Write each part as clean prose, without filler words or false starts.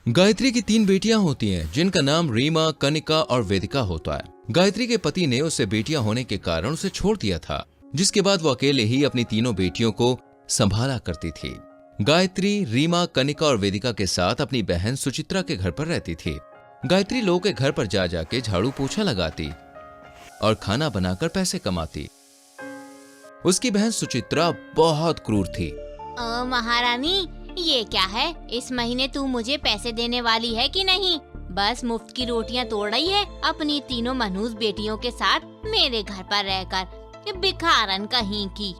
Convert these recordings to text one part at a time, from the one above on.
गायत्री की 3 बेटियां होती हैं जिनका नाम रीमा, कनिका और वेदिका होता है। गायत्री के पति ने उससे बेटियां होने के कारण उसे छोड़ दिया था, जिसके बाद वो अकेले ही अपनी तीनों बेटियों को संभाला करती थी। गायत्री रीमा, कनिका और वेदिका के साथ अपनी बहन सुचित्रा के घर पर रहती थी। गायत्री लोगों के घर पर जा जाके झाड़ू पोछा लगाती और खाना बनाकर पैसे कमाती। उसकी बहन सुचित्रा बहुत क्रूर थी। महारानी, ये क्या है? इस महीने तू मुझे पैसे देने वाली है कि नहीं? बस मुफ्त की रोटियां तोड़ रही है अपनी तीनों मनहूस बेटियों के साथ मेरे घर पर रहकर। भिखारन कहीं की।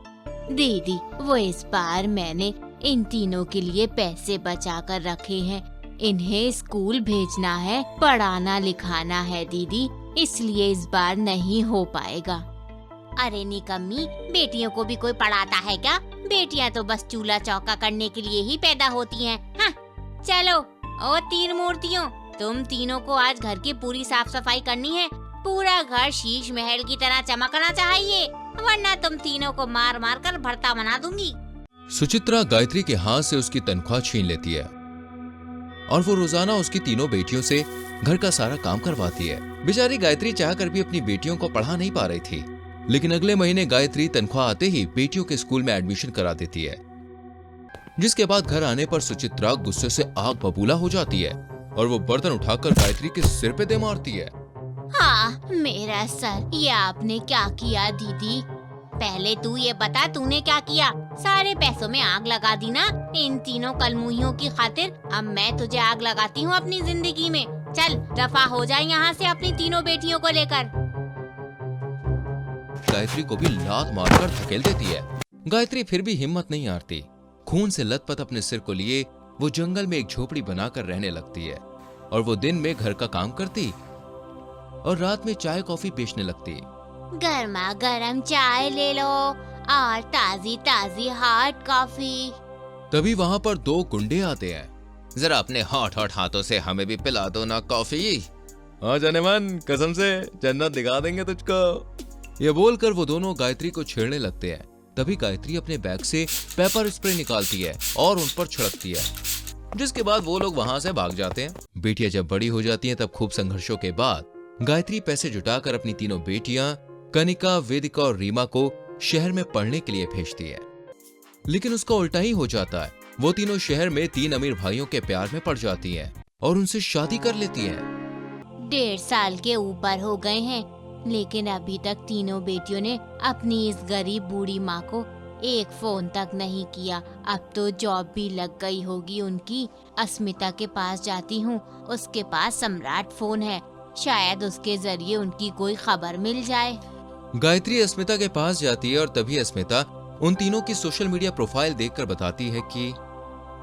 दीदी, वो इस बार मैंने इन तीनों के लिए पैसे बचा कर रखे हैं। इन्हें स्कूल भेजना है, पढ़ाना लिखाना है दीदी, इसलिए इस बार नहीं हो पाएगा। अरे निकम्मी, बेटियों को भी कोई पढ़ाता है क्या? बेटियां तो बस चूल्हा चौका करने के लिए ही पैदा होती हैं। हाँ, चलो ओ 3 मूर्तियों, तुम तीनों को आज घर की पूरी साफ सफाई करनी है। पूरा घर शीश महल की तरह चमकना चाहिए, वरना तुम तीनों को मार मार कर भर्ता बना दूंगी। सुचित्रा गायत्री के हाथ से उसकी तनख्वाह छीन लेती है और वो रोजाना उसकी तीनों बेटियों से घर का सारा काम करवाती है। बेचारी गायत्री चाहकर भी अपनी बेटियों को पढ़ा नहीं पा रही थी, लेकिन अगले महीने गायत्री तनख्वाह आते ही बेटियों के स्कूल में एडमिशन करा देती है। जिसके बाद घर आने पर सुचित्रा गुस्से से आग बबूला हो जाती है और वो बर्तन उठाकर गायत्री के सिर पे दे मारती है। हाँ, मेरा सर, ये आपने क्या किया दीदी? पहले तू ये बता, तूने क्या किया? सारे पैसों में आग लगा दी ना इन तीनों कलमुहियों की खातिर। अब मैं तुझे आग लगाती हूँ अपनी जिंदगी में। चल रफा हो जाए यहाँ से अपनी तीनों बेटियों को लेकर। गायत्री को भी लात मारकर धकेल देती है। गायत्री फिर भी हिम्मत नहीं हारती। खून से लथपथ अपने सिर को लिए वो जंगल में एक झोपड़ी बनाकर रहने लगती है और वो दिन में घर का काम करती और रात में चाय कॉफी बेचने लगती। गर्मा गर्म चाय ले लो और ताजी ताजी हॉट कॉफी। तभी वहाँ पर 2 गुंडे आते हैं। जरा अपने हॉट हॉट हाथों से हमें भी पिला दो ना कॉफी। आ जाने मन, कसम से जन्नत दिखा देंगे तुझको। ये बोलकर वो दोनों गायत्री को छेड़ने लगते हैं। तभी गायत्री अपने बैग से पेपर स्प्रे निकालती है और उन पर छिड़कती है, जिसके बाद वो लोग वहां से भाग जाते हैं। बेटियां जब बड़ी हो जाती हैं तब खूब संघर्षों के बाद गायत्री पैसे जुटाकर अपनी तीनों बेटियां कनिका, वेदिका और रीमा को शहर में पढ़ने के लिए भेजती है। लेकिन उसका उल्टा ही हो जाता है। वो तीनों शहर में 3 अमीर भाइयों के प्यार में पड़ जाती हैं और उनसे शादी कर लेती हैं। 1.5 साल के ऊपर हो गए हैं, लेकिन अभी तक तीनों बेटियों ने अपनी इस गरीब बूढ़ी माँ को एक फोन तक नहीं किया। अब तो जॉब भी लग गई होगी उनकी। अस्मिता के पास जाती हूँ, उसके पास सम्राट फोन है, शायद उसके जरिए उनकी कोई खबर मिल जाए। गायत्री अस्मिता के पास जाती है और तभी अस्मिता उन तीनों की सोशल मीडिया प्रोफाइल देखकर बताती है कि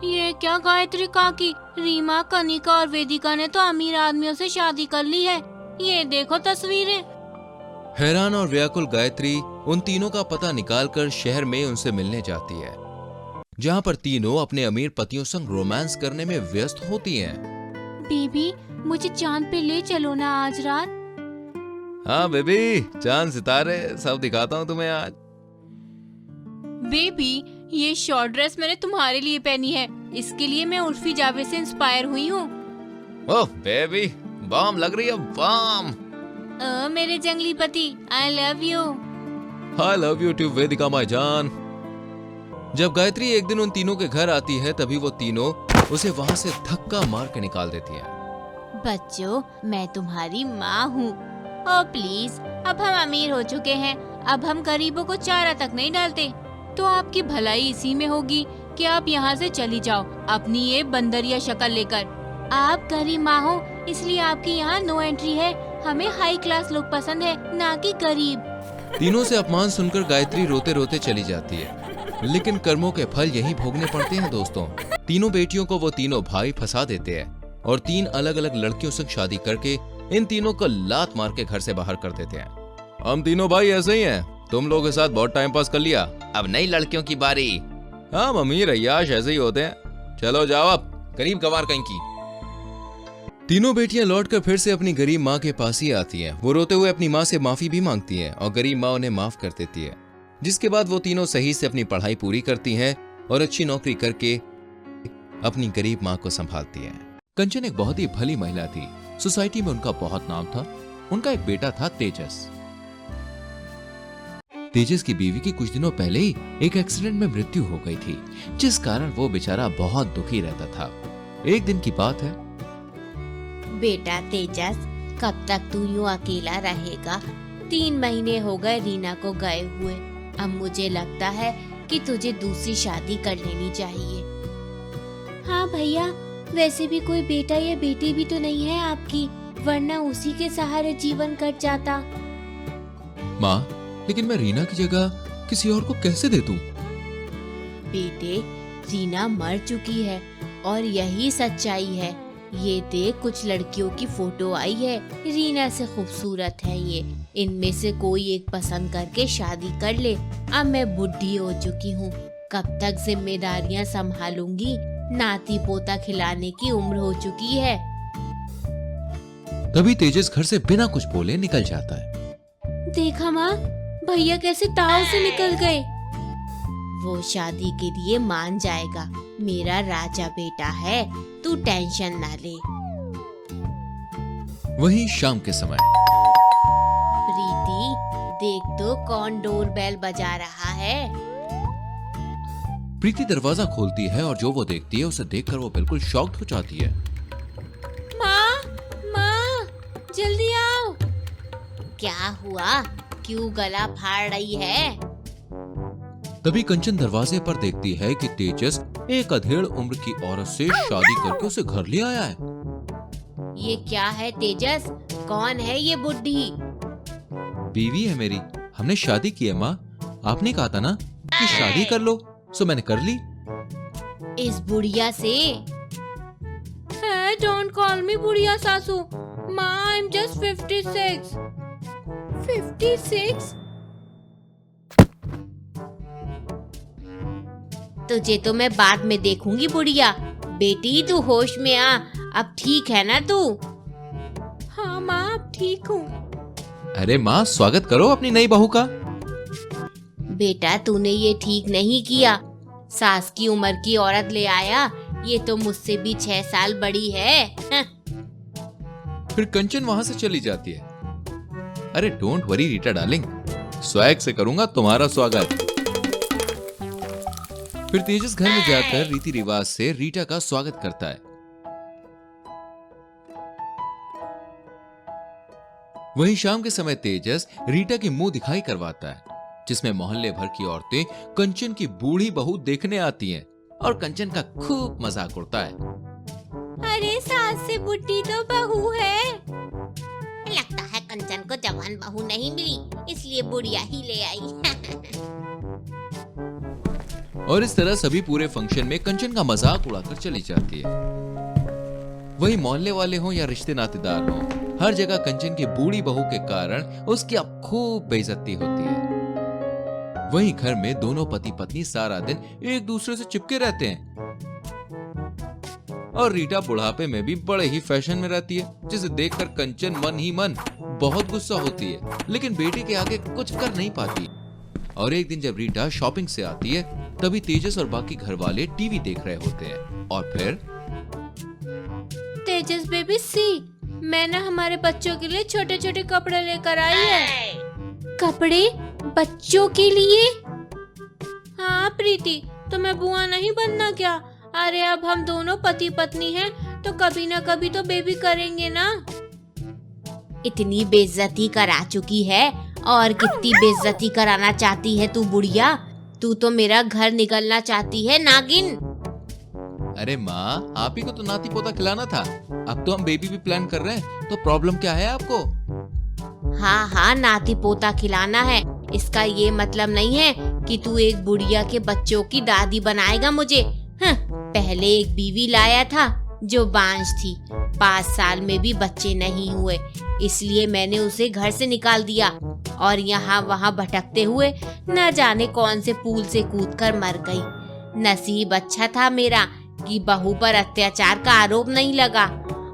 ये क्या गायत्री काकी, रीमा, कनिका और वेदिका ने तो अमीर आदमियों से शादी कर ली है। ये देखो तस्वीरें। हैरान और व्याकुल गायत्री उन तीनों का पता निकालकर शहर में उनसे मिलने जाती है, जहाँ पर तीनों अपने अमीर पतियों संग रोमांस करने में व्यस्त होती हैं। बेबी, मुझे चांद पे ले चलो ना आज रात। हाँ बेबी, चांद सितारे सब दिखाता हूँ तुम्हें आज। बेबी, ये शॉर्ट ड्रेस मैंने तुम्हारे लिए पहनी है, इसके लिए मैं उर्फी जावेद से इंस्पायर हुई हूँ। ओह बेबी, बॉम्ब लग रही है, बॉम्ब। मेरे जंगली पति, I love you. I love you too Vedika my जान। जब गायत्री एक दिन उन तीनों के घर आती है तभी वो तीनों उसे वहाँ से धक्का मार के निकाल देती है। बच्चों, मैं तुम्हारी माँ हूँ। ओ प्लीज, अब हम अमीर हो चुके हैं, अब हम गरीबों को चारा तक नहीं डालते। तो आपकी भलाई इसी में होगी कि आप यहाँ से चली जाओ अपनी ये बंदरिया शक्ल लेकर। आप गरीब माँ हो, इसलिए आपकी यहाँ नो एंट्री है। हमें हाई क्लास लोग पसंद है, ना कि गरीब। तीनों से अपमान सुनकर गायत्री रोते रोते चली जाती है, लेकिन कर्मों के फल यही भोगने पड़ते हैं दोस्तों। तीनों बेटियों को वो तीनों भाई फंसा देते हैं और 3 अलग अलग लड़कियों से शादी करके इन तीनों को लात मार के घर से बाहर कर देते हैं। हम तीनों भाई ऐसे ही हैं, तुम लोगों के साथ बहुत टाइम पास कर लिया, अब नई लड़कियों की बारी। हाँ मम्मी, रैयाश ऐसे ही होते हैं, चलो जाओ अब, गरीब गवार कहीं की। तीनों बेटियां लौटकर फिर से अपनी गरीब माँ के पास ही आती हैं। वो रोते हुए अपनी माँ से माफी भी मांगती हैं और गरीब माँ उन्हें माफ कर देती है। जिसके बाद वो तीनों सही से अपनी पढ़ाई पूरी करती हैं और अच्छी नौकरी करके अपनी गरीब माँ को संभालती हैं। कंचन एक बहुत ही भली महिला थी। सोसाइटी में उनका बहुत नाम था। उनका एक बेटा था तेजस। तेजस की बीवी की कुछ दिनों पहले ही एक एक्सीडेंट में मृत्यु हो गई थी, जिस कारण वो बेचारा बहुत दुखी रहता था। एक दिन की बात है। बेटा तेजस, कब तक तू यूं अकेला रहेगा? 3 महीने हो गए रीना को गए हुए। अब मुझे लगता है कि तुझे दूसरी शादी कर लेनी चाहिए। हाँ भैया, वैसे भी कोई बेटा या बेटी भी तो नहीं है आपकी, वरना उसी के सहारे जीवन कट जाता। माँ, लेकिन मैं रीना की जगह किसी और को कैसे दे दूं? बेटे, रीना मर चुकी है और यही सच्चाई है। ये देख, कुछ लड़कियों की फोटो आई है, रीना से खूबसूरत है ये। इनमें से कोई एक पसंद करके शादी कर ले। अब मैं बुढ़ी हो चुकी हूँ, कब तक जिम्मेदारियाँ संभालूंगी? नाती पोता खिलाने की उम्र हो चुकी है। तभी तेजस घर से बिना कुछ बोले निकल जाता है। देखा माँ, भैया कैसे ताव से निकल गए। वो शादी के लिए मान जाएगा, मेरा राजा बेटा है, तू टेंशन ना ले। वहीं शाम के समय प्रीति, देख तो कौन डोरबेल बजा रहा है। प्रीति दरवाजा खोलती है और जो वो देखती है उसे देखकर वो बिल्कुल शॉक्ड हो जाती है। माँ, माँ, जल्दी आओ। क्या हुआ? क्यों गला फाड़ रही है? तभी कंचन दरवाजे पर देखती है कि तेजस एक अधेड़ उम्र की औरत से शादी करके उसे घर ले आया है। ये क्या है तेजस? कौन है ये बुढ़ी? बीवी है मेरी, हमने शादी की है माँ। आपने कहा था ना कि शादी कर लो, सो मैंने कर ली। इस बुढ़िया से? डोंट कॉल मी बुढ़िया सासू। माँ, आई एम जस्ट 56। 56? तुझे तो मैं बाद में देखूंगी बुढ़िया। बेटी, तू होश में आ, अब ठीक है ना तू? हाँ माँ, अब ठीक हूँ। अरे माँ, स्वागत करो अपनी नई बहू का। बेटा, तूने ये ठीक नहीं किया। सास की उम्र की औरत ले आया, ये तो मुझसे भी 6 साल बड़ी है। फिर कंचन वहां से चली जाती है। अरे don't worry Rita darling, swag से करूंगा तुम्हारा स्वागत। फिर तेजस घर में जाकर रीति रिवाज से रीटा का स्वागत करता है। वहीं शाम के समय तेजस रीटा की मुंह दिखाई करवाता है, जिसमें मोहल्ले भर की औरतें कंचन की बूढ़ी बहू देखने आती हैं और कंचन का खूब मजाक उड़ता है। अरे सास से बुढ़ी तो बहू है। लगता है कंचन को जवान बहू नहीं मिली, इसलिए बुढ़िया ही ले आई। और इस तरह सभी पूरे फंक्शन में कंचन का मजाक उड़ाकर चली जाती है। वही मोहल्ले वाले हों या रिश्ते नातेदार हों, हर जगह कंचन की बूढ़ी बहू के कारण उसकी अब खूब बेइज्जती होती है। वहीं घर में दोनों पति पत्नी सारा दिन एक दूसरे से चिपके रहते हैं और रीटा बुढ़ापे में भी बड़े ही फैशन में रहती है, जिसे देखकर कंचन मन ही मन बहुत गुस्सा होती है, लेकिन बेटी के आगे कुछ कर नहीं पाती। और एक दिन जब रीटा शॉपिंग से आती है, तभी तेजस और बाकी घर वाले टीवी देख रहे होते हैं। और फिर तेजस बेबी सी, मैंने हमारे बच्चों के लिए छोटे छोटे कपड़े लेकर आई है। कपड़े बच्चों के लिए? हाँ प्रीति, तुम्हें बुआ नहीं बनना क्या? अरे अब हम दोनों पति पत्नी हैं, तो कभी ना कभी तो बेबी करेंगे ना। इतनी बेइज्जती करा चुकी है, और कितनी बेइज्जती कराना चाहती है तू बुढ़िया? तू तो मेरा घर निकलना चाहती है नागिन। अरे माँ, आप ही को तो नाती पोता खिलाना था, अब तो हम बेबी भी प्लान कर रहे हैं, तो प्रॉब्लम क्या है आपको? हाँ हाँ, नाती पोता खिलाना है, इसका ये मतलब नहीं है कि तू एक बुढ़िया के बच्चों की दादी बनाएगा मुझे। पहले एक बीवी लाया था जो बांझ थी, 5 साल में भी बच्चे नहीं हुए, इसलिए मैंने उसे घर से निकाल दिया और यहाँ वहाँ भटकते हुए न जाने कौन से पुल से कूदकर मर गई। नसीब अच्छा था मेरा कि बहू पर अत्याचार का आरोप नहीं लगा,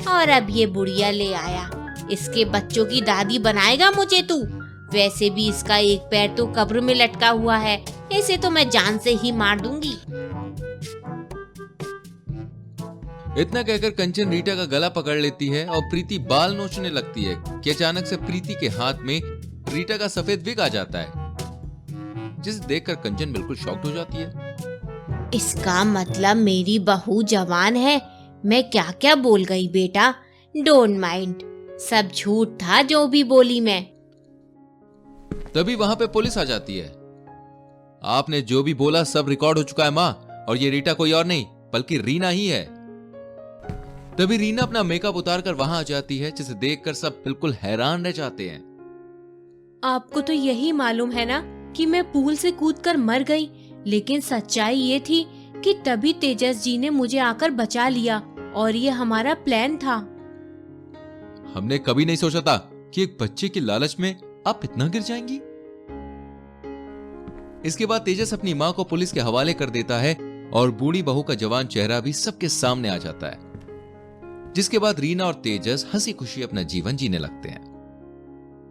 और अब ये बुढ़िया ले आया, इसके बच्चों की दादी बनाएगा मुझे तू। वैसे भी इसका एक पैर तो कब्र में लटका हुआ है, इसे तो मैं जान से ही मार दूंगी। इतना कहकर कंचन रीटा का गला पकड़ लेती है और प्रीति बाल नोचने लगती है कि अचानक से प्रीति के हाथ में रीटा का सफेद विग आ जाता है, जिसे देखकर कंचन बिल्कुल शॉक्ड हो जाती है। इसका मतलब मेरी बहू जवान है। मैं क्या क्या बोल गई बेटा, डोंट माइंड, सब झूठ था जो भी बोली मैं। तभी वहां पे पुलिस आ जाती है। आपने जो भी बोला सब रिकॉर्ड हो चुका है माँ, और ये रीटा कोई और नहीं बल्कि रीना ही है। तभी रीना अपना मेकअप उतारकर वहां आ जाती है, जिसे देखकर सब बिल्कुल हैरान रह जाते हैं। आपको तो यही मालूम है ना कि मैं पूल से कूदकर मर गई, लेकिन सच्चाई ये थी कि तभी तेजस जी ने मुझे आकर बचा लिया और ये हमारा प्लान था। हमने कभी नहीं सोचा था कि एक बच्चे की लालच में आप इतना गिर जाएंगी। इसके बाद तेजस अपनी मां को पुलिस के हवाले कर देता है और बूढ़ी बहू का जवान चेहरा भी सबके सामने आ जाता है, जिसके बाद रीना और तेजस हंसी खुशी अपना जीवन जीने लगते हैं।